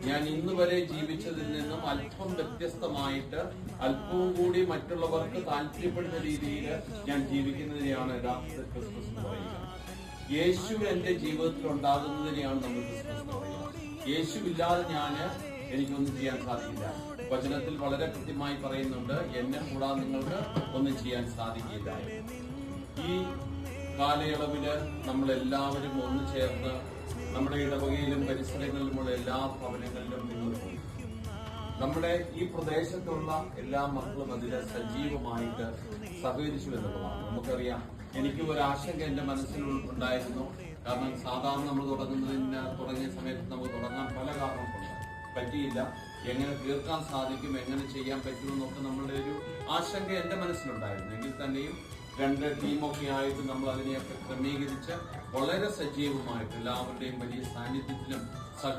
ഞാൻ ഇന്ന് വരെ ജീവിച്ചതിൽ നിന്നും അല്പം വ്യത്യസ്തമായിട്ട് അല്പവും കൂടി മറ്റുള്ളവർക്ക് താല്പര്യപ്പെടുന്ന രീതിയിൽ ഞാൻ ജീവിക്കുന്നതിനെയാണ് യഥാർത്ഥ ക്രിസ്മസ് എന്ന് പറയുക. യേശു എന്റെ ജീവിതത്തിൽ ഉണ്ടാകുന്നതിനെയാണ് നമ്മൾ ക്രിസ്മസ് എന്ന് പറയുക. യേശു ഇല്ലാതെ എനിക്കൊന്നും ചെയ്യാൻ സാധിക്കില്ല. വചനത്തിൽ വളരെ കൃത്യമായി പറയുന്നുണ്ട്, എന്നെ കൂടാതെ നിങ്ങൾക്ക് ഒന്നും ചെയ്യാൻ സാധിക്കില്ല. ഈ കാലയളവില് നമ്മളെല്ലാവരും ഒന്നു ചേർന്ന് നമ്മുടെ ഇടവകയിലും പരിസരങ്ങളിലുമുള്ള എല്ലാ ഭവനങ്ങളിലും നിൽക്കും. നമ്മുടെ ഈ പ്രദേശത്തുള്ള എല്ലാ മക്കളും അതിൽ സജീവമായിട്ട് സഹകരിച്ചു എന്നുള്ളതാണ്. നമുക്കറിയാം, എനിക്ക് ഒരു ആശങ്ക എന്റെ മനസ്സിൽ ഉണ്ടായിരുന്നു. കാരണം സാധാരണ നമ്മൾ തുടങ്ങിയ സമയത്ത് നമുക്ക് തുടങ്ങാൻ പല കാരണങ്ങളുണ്ട്, പറ്റിയില്ല. എങ്ങനെ തീർക്കാൻ സാധിക്കും, എങ്ങനെ ചെയ്യാൻ പറ്റുമെന്നൊക്കെ നമ്മളുടെ ഒരു ആശങ്ക എന്റെ മനസ്സിലുണ്ടായിരുന്നു. എങ്കിൽ തന്നെയും 2 ടീമൊക്കെ ആയിട്ട് നമ്മൾ അതിനെയൊക്കെ ക്രമീകരിച്ച് വളരെ സജീവമായിട്ട് എല്ലാവരുടെയും വലിയ സാന്നിധ്യത്തിലും